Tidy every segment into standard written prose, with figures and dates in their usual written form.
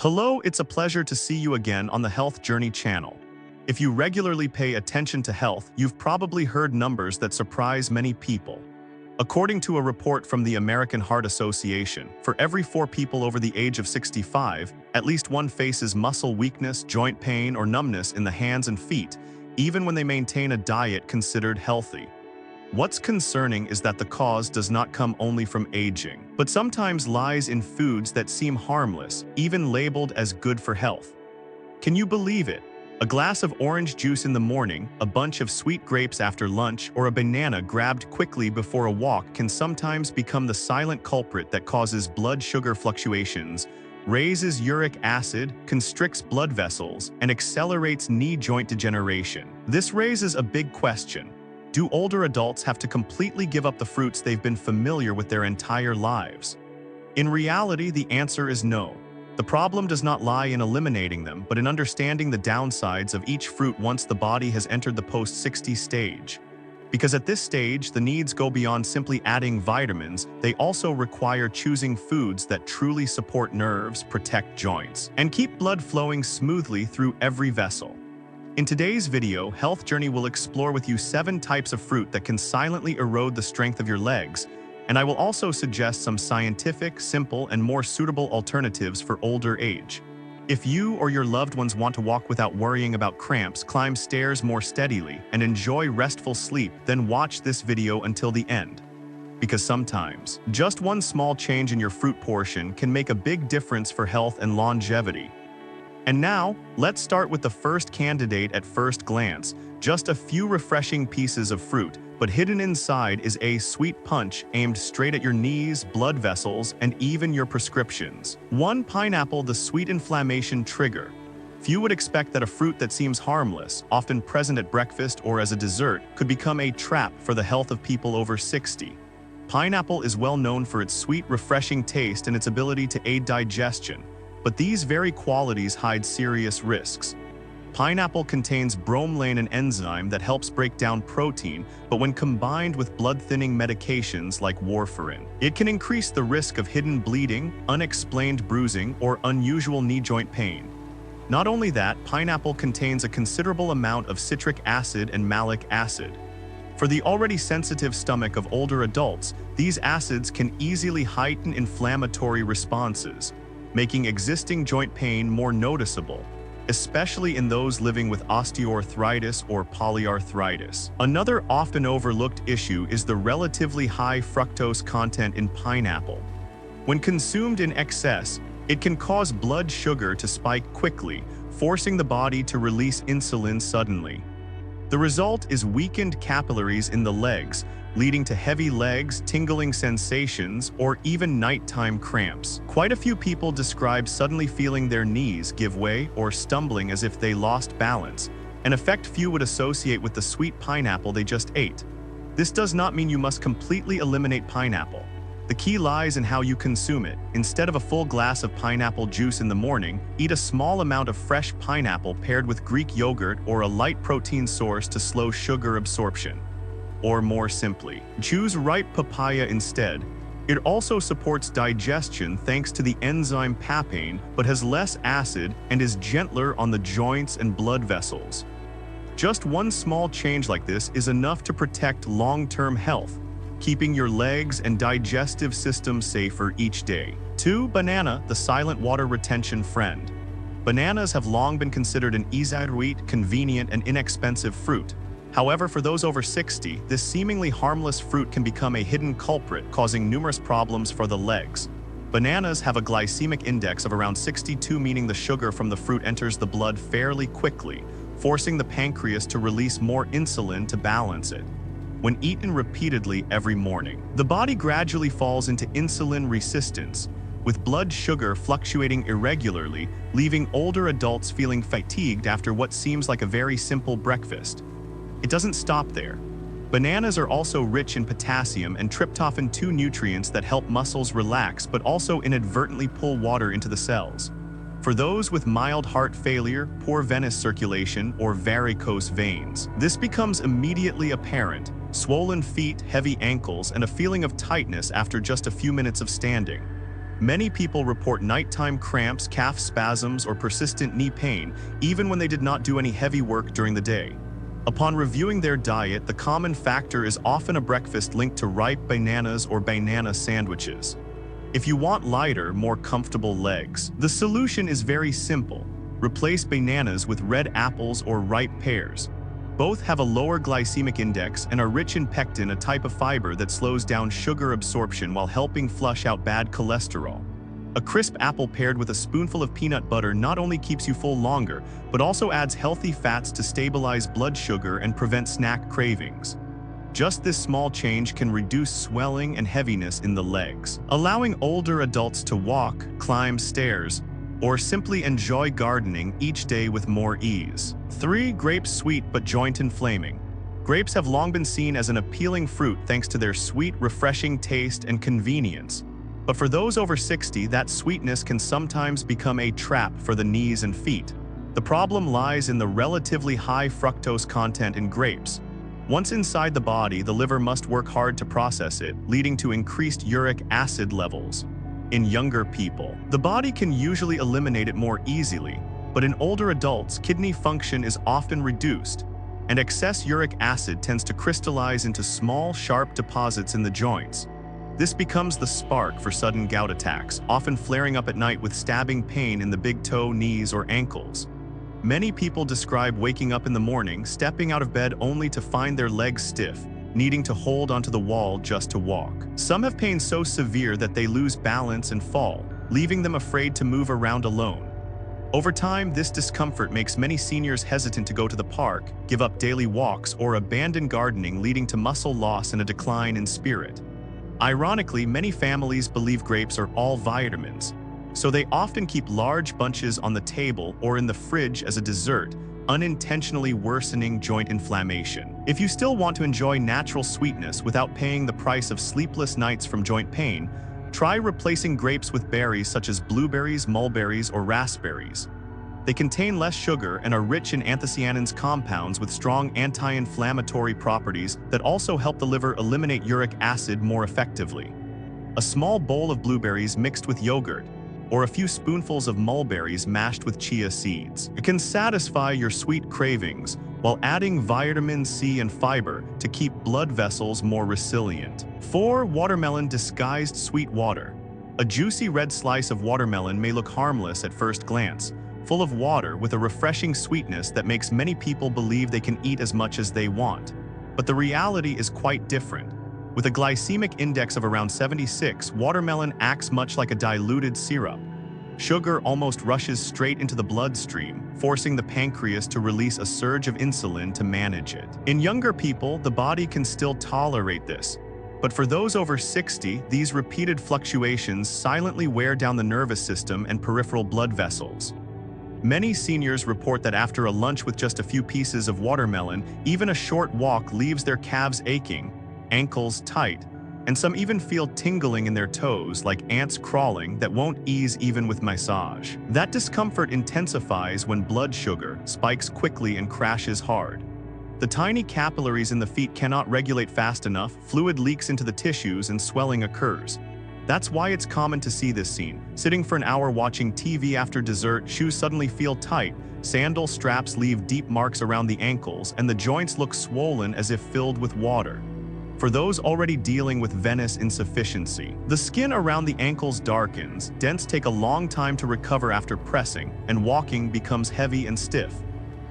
Hello, it's a pleasure to see you again on the Health Journey channel. If you regularly pay attention to health, you've probably heard numbers that surprise many people. According to a report from the American Heart Association, for every 4 people over the age of 65, at least one faces muscle weakness, joint pain, or numbness in the hands and feet, even when they maintain a diet considered healthy. What's concerning is that the cause does not come only from aging, but sometimes lies in foods that seem harmless, even labeled as good for health. Can you believe it? A glass of orange juice in the morning, a bunch of sweet grapes after lunch, or a banana grabbed quickly before a walk can sometimes become the silent culprit that causes blood sugar fluctuations, raises uric acid, constricts blood vessels, and accelerates knee joint degeneration. This raises a big question. Do older adults have to completely give up the fruits they've been familiar with their entire lives? In reality, the answer is no. The problem does not lie in eliminating them, but in understanding the downsides of each fruit once the body has entered the post-60 stage. Because at this stage, the needs go beyond simply adding vitamins, they also require choosing foods that truly support nerves, protect joints, and keep blood flowing smoothly through every vessel. In today's video, Health Journey will explore with you 7 types of fruit that can silently erode the strength of your legs, and I will also suggest some scientific, simple, and more suitable alternatives for older age. If you or your loved ones want to walk without worrying about cramps, climb stairs more steadily, and enjoy restful sleep, then watch this video until the end. Because sometimes, just one small change in your fruit portion can make a big difference for health and longevity. And now, let's start with the first candidate at first glance, just a few refreshing pieces of fruit, but hidden inside is a sweet punch aimed straight at your knees, blood vessels, and even your prescriptions. 1. Pineapple, the sweet inflammation trigger. Few would expect that a fruit that seems harmless, often present at breakfast or as a dessert, could become a trap for the health of people over 60. Pineapple is well known for its sweet, refreshing taste and its ability to aid digestion. But these very qualities hide serious risks. Pineapple contains bromelain, an enzyme that helps break down protein, but when combined with blood-thinning medications like warfarin, it can increase the risk of hidden bleeding, unexplained bruising, or unusual knee joint pain. Not only that, pineapple contains a considerable amount of citric acid and malic acid. For the already sensitive stomach of older adults, these acids can easily heighten inflammatory responses, making existing joint pain more noticeable, especially in those living with osteoarthritis or polyarthritis. Another often overlooked issue is the relatively high fructose content in pineapple. When consumed in excess, it can cause blood sugar to spike quickly, forcing the body to release insulin suddenly. The result is weakened capillaries in the legs, leading to heavy legs, tingling sensations, or even nighttime cramps. Quite a few people describe suddenly feeling their knees give way or stumbling as if they lost balance, an effect few would associate with the sweet pineapple they just ate. This does not mean you must completely eliminate pineapple. The key lies in how you consume it. Instead of a full glass of pineapple juice in the morning, eat a small amount of fresh pineapple paired with Greek yogurt or a light protein source to slow sugar absorption. Or more simply, choose ripe papaya instead. It also supports digestion thanks to the enzyme papain, but has less acid and is gentler on the joints and blood vessels. Just one small change like this is enough to protect long-term health, keeping your legs and digestive system safer each day. 2. Banana, the silent water retention friend. Bananas have long been considered an easy-to-eat, convenient, and inexpensive fruit. However, for those over 60, this seemingly harmless fruit can become a hidden culprit, causing numerous problems for the legs. Bananas have a glycemic index of around 62, meaning the sugar from the fruit enters the blood fairly quickly, forcing the pancreas to release more insulin to balance it. When eaten repeatedly every morning, the body gradually falls into insulin resistance, with blood sugar fluctuating irregularly, leaving older adults feeling fatigued after what seems like a very simple breakfast. It doesn't stop there. Bananas are also rich in potassium and tryptophan, 2 nutrients that help muscles relax but also inadvertently pull water into the cells. For those with mild heart failure, poor venous circulation, or varicose veins, this becomes immediately apparent. Swollen feet, heavy ankles, and a feeling of tightness after just a few minutes of standing. Many people report nighttime cramps, calf spasms, or persistent knee pain, even when they did not do any heavy work during the day. Upon reviewing their diet, the common factor is often a breakfast linked to ripe bananas or banana sandwiches. If you want lighter, more comfortable legs, the solution is very simple. Replace bananas with red apples or ripe pears. Both have a lower glycemic index and are rich in pectin, a type of fiber that slows down sugar absorption while helping flush out bad cholesterol. A crisp apple paired with a spoonful of peanut butter not only keeps you full longer, but also adds healthy fats to stabilize blood sugar and prevent snack cravings. Just this small change can reduce swelling and heaviness in the legs, allowing older adults to walk, climb stairs, or simply enjoy gardening each day with more ease. 3. Grapes, sweet but joint inflaming. Grapes have long been seen as an appealing fruit thanks to their sweet, refreshing taste and convenience. But for those over 60, that sweetness can sometimes become a trap for the knees and feet. The problem lies in the relatively high fructose content in grapes. Once inside the body, the liver must work hard to process it, leading to increased uric acid levels. In younger people, the body can usually eliminate it more easily, but in older adults, kidney function is often reduced, and excess uric acid tends to crystallize into small, sharp deposits in the joints. This becomes the spark for sudden gout attacks, often flaring up at night with stabbing pain in the big toe, knees, or ankles. Many people describe waking up in the morning, stepping out of bed only to find their legs stiff, needing to hold onto the wall just to walk. Some have pain so severe that they lose balance and fall, leaving them afraid to move around alone. Over time, this discomfort makes many seniors hesitant to go to the park, give up daily walks, or abandon gardening, leading to muscle loss and a decline in spirit. Ironically, many families believe grapes are all vitamins, so they often keep large bunches on the table or in the fridge as a dessert, unintentionally worsening joint inflammation. If you still want to enjoy natural sweetness without paying the price of sleepless nights from joint pain, try replacing grapes with berries such as blueberries, mulberries, or raspberries. They contain less sugar and are rich in anthocyanins, compounds with strong anti-inflammatory properties that also help the liver eliminate uric acid more effectively. A small bowl of blueberries mixed with yogurt, or a few spoonfuls of mulberries mashed with chia seeds. It can satisfy your sweet cravings while adding vitamin C and fiber to keep blood vessels more resilient. 4. Watermelon disguised sweet water. A juicy red slice of watermelon may look harmless at first glance, full of water with a refreshing sweetness that makes many people believe they can eat as much as they want. But the reality is quite different. With a glycemic index of around 76, watermelon acts much like a diluted syrup. Sugar almost rushes straight into the bloodstream, forcing the pancreas to release a surge of insulin to manage it. In younger people, the body can still tolerate this. But for those over 60, these repeated fluctuations silently wear down the nervous system and peripheral blood vessels. Many seniors report that after a lunch with just a few pieces of watermelon, even a short walk leaves their calves aching, ankles tight, and some even feel tingling in their toes like ants crawling that won't ease even with massage. That discomfort intensifies when blood sugar spikes quickly and crashes hard. The tiny capillaries in the feet cannot regulate fast enough, fluid leaks into the tissues, and swelling occurs. That's why it's common to see this scene. Sitting for an hour watching TV after dessert, shoes suddenly feel tight, sandal straps leave deep marks around the ankles, and the joints look swollen as if filled with water. For those already dealing with venous insufficiency, the skin around the ankles darkens, dents take a long time to recover after pressing, and walking becomes heavy and stiff.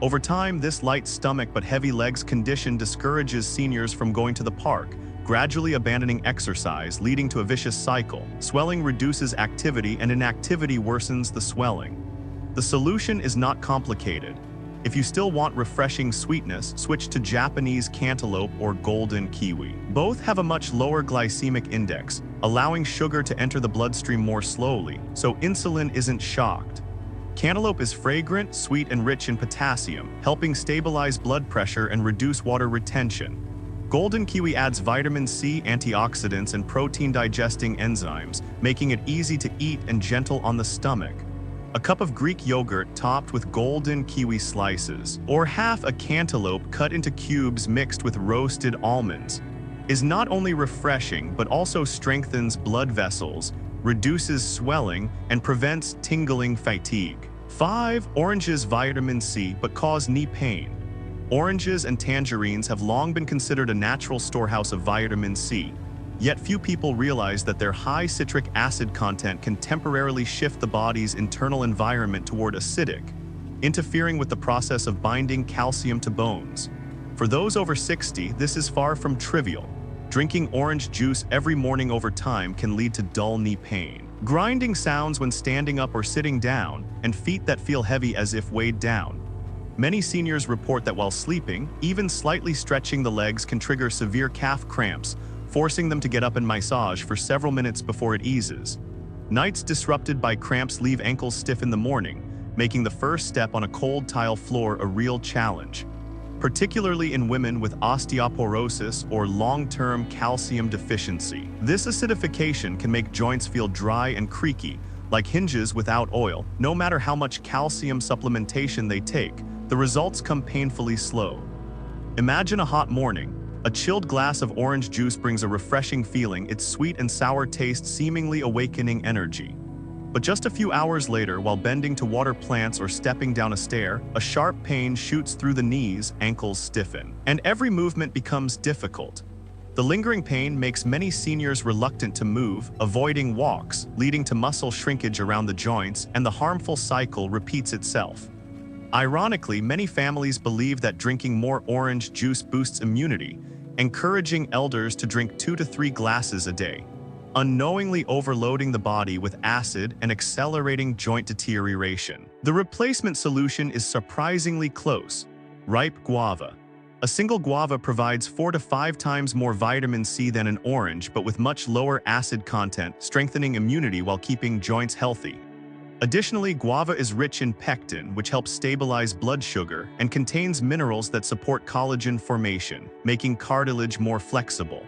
Over time, this light stomach but heavy legs condition discourages seniors from going to the park, gradually abandoning exercise, leading to a vicious cycle. Swelling reduces activity, and inactivity worsens the swelling. The solution is not complicated. If you still want refreshing sweetness, switch to Japanese cantaloupe or golden kiwi. Both have a much lower glycemic index, allowing sugar to enter the bloodstream more slowly, so insulin isn't shocked. Cantaloupe is fragrant, sweet, and rich in potassium, helping stabilize blood pressure and reduce water retention. Golden kiwi adds vitamin C, antioxidants, and protein-digesting enzymes, making it easy to eat and gentle on the stomach. A cup of Greek yogurt topped with golden kiwi slices, or half a cantaloupe cut into cubes mixed with roasted almonds, is not only refreshing but also strengthens blood vessels, reduces swelling, and prevents tingling fatigue. 5. Oranges vitamin C but cause knee pain. Oranges and tangerines have long been considered a natural storehouse of vitamin C, yet few people realize that their high citric acid content can temporarily shift the body's internal environment toward acidic, interfering with the process of binding calcium to bones. For those over 60, this is far from trivial. Drinking orange juice every morning over time can lead to dull knee pain, grinding sounds when standing up or sitting down, and feet that feel heavy as if weighed down. Many seniors report that while sleeping, even slightly stretching the legs can trigger severe calf cramps, forcing them to get up and massage for several minutes before it eases. Nights disrupted by cramps leave ankles stiff in the morning, making the first step on a cold tile floor a real challenge, particularly in women with osteoporosis or long-term calcium deficiency. This acidification can make joints feel dry and creaky, like hinges without oil. No matter how much calcium supplementation they take, the results come painfully slow. Imagine a hot morning. A chilled glass of orange juice brings a refreshing feeling, its sweet and sour taste seemingly awakening energy. But just a few hours later, while bending to water plants or stepping down a stair, a sharp pain shoots through the knees, ankles stiffen, and every movement becomes difficult. The lingering pain makes many seniors reluctant to move, avoiding walks, leading to muscle shrinkage around the joints, and the harmful cycle repeats itself. Ironically, many families believe that drinking more orange juice boosts immunity, encouraging elders to drink 2 to 3 glasses a day, unknowingly overloading the body with acid and accelerating joint deterioration. The replacement solution is surprisingly close: ripe guava. A single guava provides 4 to 5 times more vitamin C than an orange, but with much lower acid content, strengthening immunity while keeping joints healthy. Additionally, guava is rich in pectin, which helps stabilize blood sugar, and contains minerals that support collagen formation, making cartilage more flexible.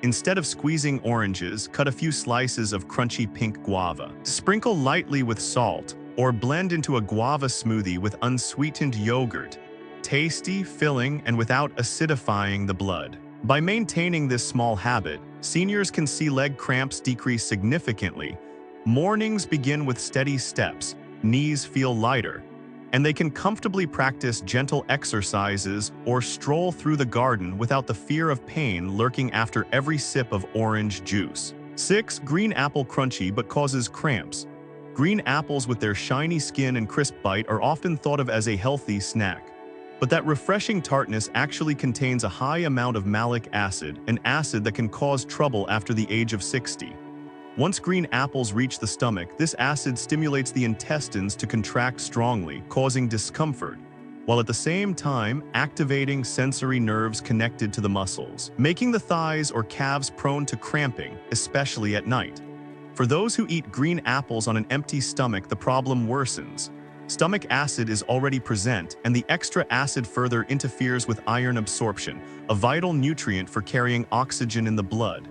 Instead of squeezing oranges, cut a few slices of crunchy pink guava. Sprinkle lightly with salt, or blend into a guava smoothie with unsweetened yogurt. Tasty, filling, and without acidifying the blood. By maintaining this small habit, seniors can see leg cramps decrease significantly. Mornings begin with steady steps, knees feel lighter, and they can comfortably practice gentle exercises or stroll through the garden without the fear of pain lurking after every sip of orange juice. 6. Green apple crunchy but causes cramps. Green apples with their shiny skin and crisp bite are often thought of as a healthy snack. But that refreshing tartness actually contains a high amount of malic acid, an acid that can cause trouble after the age of 60. Once green apples reach the stomach, this acid stimulates the intestines to contract strongly, causing discomfort, while at the same time activating sensory nerves connected to the muscles, making the thighs or calves prone to cramping, especially at night. For those who eat green apples on an empty stomach, the problem worsens. Stomach acid is already present, and the extra acid further interferes with iron absorption, a vital nutrient for carrying oxygen in the blood.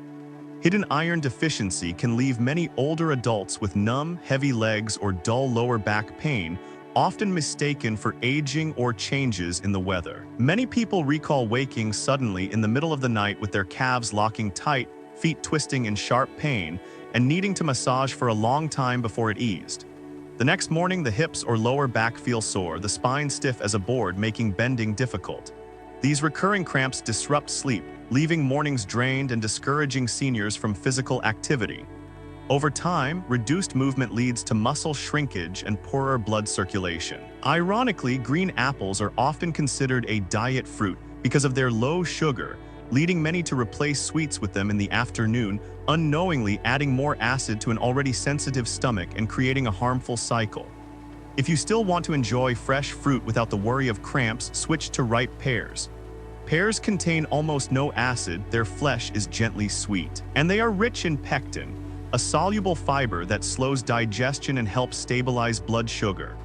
Hidden iron deficiency can leave many older adults with numb, heavy legs or dull lower back pain, often mistaken for aging or changes in the weather. Many people recall waking suddenly in the middle of the night with their calves locking tight, feet twisting in sharp pain, and needing to massage for a long time before it eased. The next morning, the hips or lower back feel sore, the spine stiff as a board, making bending difficult. These recurring cramps disrupt sleep, leaving mornings drained and discouraging seniors from physical activity. Over time, reduced movement leads to muscle shrinkage and poorer blood circulation. Ironically, green apples are often considered a diet fruit because of their low sugar, leading many to replace sweets with them in the afternoon, unknowingly adding more acid to an already sensitive stomach and creating a harmful cycle. If you still want to enjoy fresh fruit without the worry of cramps, switch to ripe pears. Pears contain almost no acid, their flesh is gently sweet, and they are rich in pectin, a soluble fiber that slows digestion and helps stabilize blood sugar.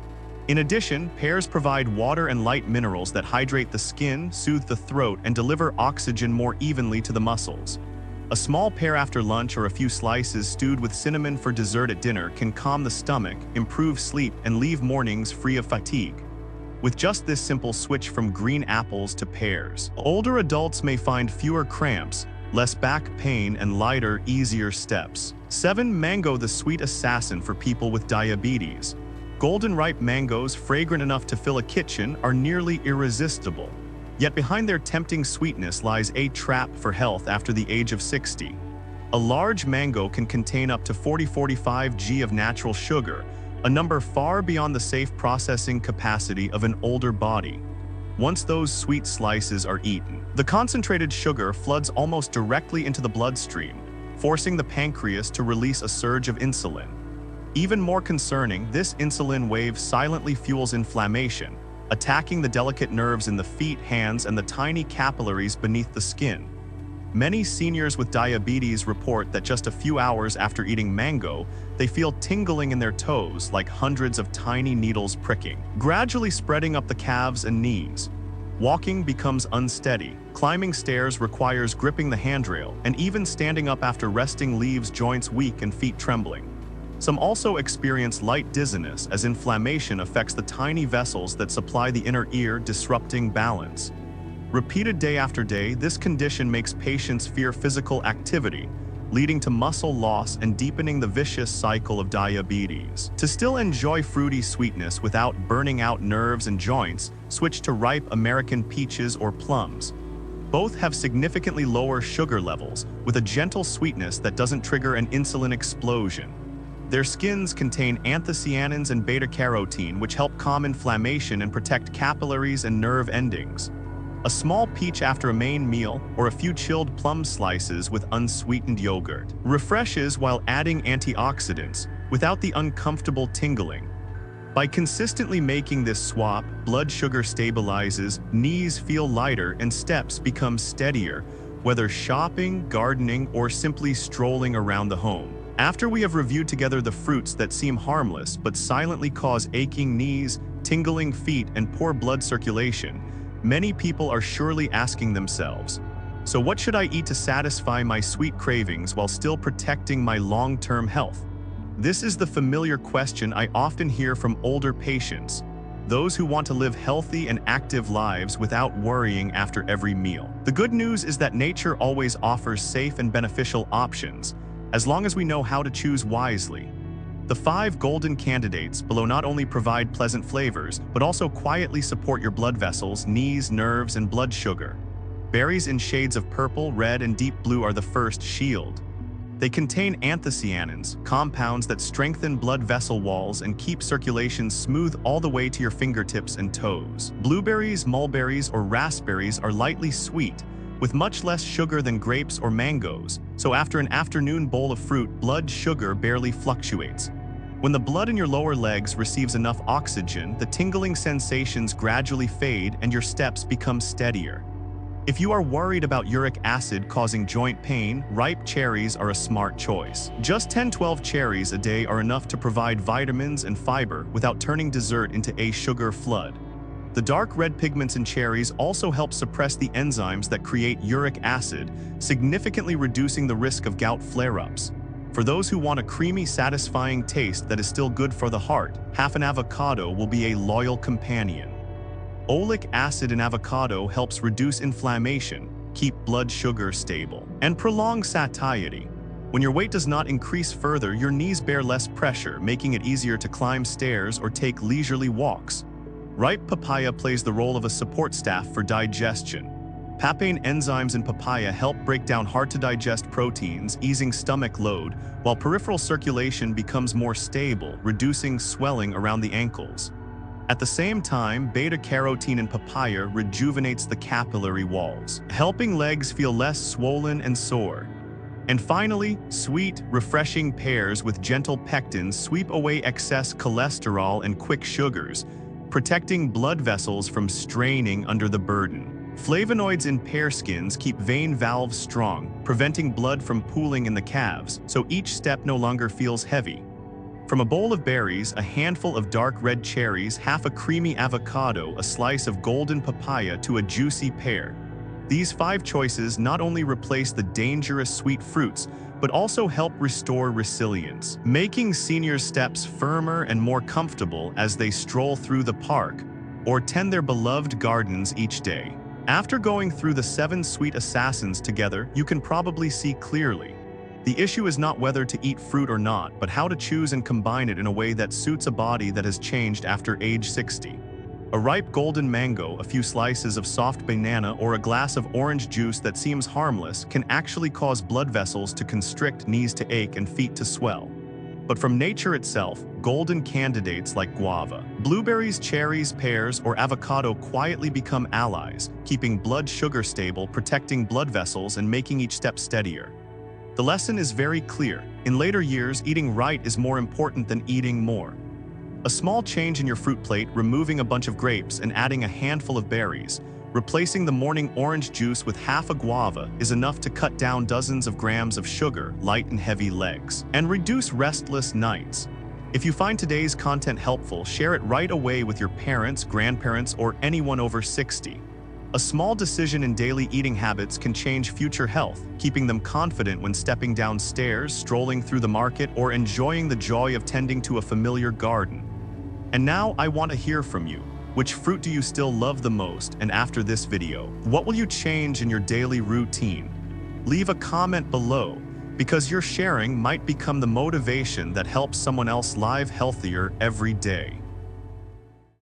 In addition, pears provide water and light minerals that hydrate the skin, soothe the throat, and deliver oxygen more evenly to the muscles. A small pear after lunch or a few slices stewed with cinnamon for dessert at dinner can calm the stomach, improve sleep, and leave mornings free of fatigue. With just this simple switch from green apples to pears, older adults may find fewer cramps, less back pain, and lighter, easier steps. 7. Mango, the sweet assassin for people with diabetes. Golden ripe mangoes, fragrant enough to fill a kitchen, are nearly irresistible. Yet behind their tempting sweetness lies a trap for health after the age of 60. A large mango can contain up to 40–45 g of natural sugar, a number far beyond the safe processing capacity of an older body. Once those sweet slices are eaten, the concentrated sugar floods almost directly into the bloodstream, forcing the pancreas to release a surge of insulin. Even more concerning, this insulin wave silently fuels inflammation, attacking the delicate nerves in the feet, hands, and the tiny capillaries beneath the skin. Many seniors with diabetes report that just a few hours after eating mango, they feel tingling in their toes like hundreds of tiny needles pricking, gradually spreading up the calves and knees. Walking becomes unsteady, climbing stairs requires gripping the handrail, and even standing up after resting leaves joints weak and feet trembling. Some also experience light dizziness as inflammation affects the tiny vessels that supply the inner ear, disrupting balance. Repeated day after day, this condition makes patients fear physical activity, leading to muscle loss and deepening the vicious cycle of diabetes. To still enjoy fruity sweetness without burning out nerves and joints, switch to ripe American peaches or plums. Both have significantly lower sugar levels, with a gentle sweetness that doesn't trigger an insulin explosion. Their skins contain anthocyanins and beta-carotene, which help calm inflammation and protect capillaries and nerve endings. A small peach after a main meal, or a few chilled plum slices with unsweetened yogurt, refreshes while adding antioxidants, without the uncomfortable tingling. By consistently making this swap, blood sugar stabilizes, knees feel lighter, and steps become steadier, whether shopping, gardening, or simply strolling around the home. After we have reviewed together the fruits that seem harmless but silently cause aching knees, tingling feet, and poor blood circulation, many people are surely asking themselves, so what should I eat to satisfy my sweet cravings while still protecting my long-term health? This is the familiar question I often hear from older patients, those who want to live healthy and active lives without worrying after every meal. The good news is that nature always offers safe and beneficial options, as long as we know how to choose wisely. The 5 golden candidates below not only provide pleasant flavors, but also quietly support your blood vessels, knees, nerves, and blood sugar. Berries in shades of purple, red, and deep blue are the first shield. They contain anthocyanins, compounds that strengthen blood vessel walls and keep circulation smooth all the way to your fingertips and toes. Blueberries, mulberries, or raspberries are lightly sweet, with much less sugar than grapes or mangoes, so after an afternoon bowl of fruit, blood sugar barely fluctuates. When the blood in your lower legs receives enough oxygen, the tingling sensations gradually fade and your steps become steadier. If you are worried about uric acid causing joint pain, ripe cherries are a smart choice. Just 10–12 cherries a day are enough to provide vitamins and fiber without turning dessert into a sugar flood. The dark red pigments in cherries also help suppress the enzymes that create uric acid, significantly reducing the risk of gout flare-ups. For those who want a creamy, satisfying taste that is still good for the heart, half an avocado will be a loyal companion. Oleic acid in avocado helps reduce inflammation, keep blood sugar stable, and prolong satiety. When your weight does not increase further, your knees bear less pressure, making it easier to climb stairs or take leisurely walks. Ripe papaya plays the role of a support staff for digestion. Papain enzymes in papaya help break down hard-to-digest proteins, easing stomach load, while peripheral circulation becomes more stable, reducing swelling around the ankles. At the same time, beta-carotene in papaya rejuvenates the capillary walls, helping legs feel less swollen and sore. And finally, sweet, refreshing pears with gentle pectins sweep away excess cholesterol and quick sugars, protecting blood vessels from straining under the burden. Flavonoids in pear skins keep vein valves strong, preventing blood from pooling in the calves, so each step no longer feels heavy. From a bowl of berries, a handful of dark red cherries, half a creamy avocado, a slice of golden papaya to a juicy pear. These 5 choices not only replace the dangerous sweet fruits, but also help restore resilience, making seniors' steps firmer and more comfortable as they stroll through the park or tend their beloved gardens each day. After going through the 7 sweet assassins together, you can probably see clearly. The issue is not whether to eat fruit or not, but how to choose and combine it in a way that suits a body that has changed after age 60. A ripe golden mango, a few slices of soft banana, or a glass of orange juice that seems harmless can actually cause blood vessels to constrict, knees to ache, and feet to swell. But from nature itself, golden candidates like guava, blueberries, cherries, pears, or avocado quietly become allies, keeping blood sugar stable, protecting blood vessels, and making each step steadier. The lesson is very clear. In later years, eating right is more important than eating more. A small change in your fruit plate, removing a bunch of grapes and adding a handful of berries, replacing the morning orange juice with half a guava, is enough to cut down dozens of grams of sugar, light and heavy legs, and reduce restless nights. If you find today's content helpful, share it right away with your parents, grandparents, or anyone over 60. A small decision in daily eating habits can change future health, keeping them confident when stepping down stairs, strolling through the market, or enjoying the joy of tending to a familiar garden. And now I want to hear from you. Which fruit do you still love the most? And after this video, what will you change in your daily routine? Leave a comment below, because your sharing might become the motivation that helps someone else live healthier every day.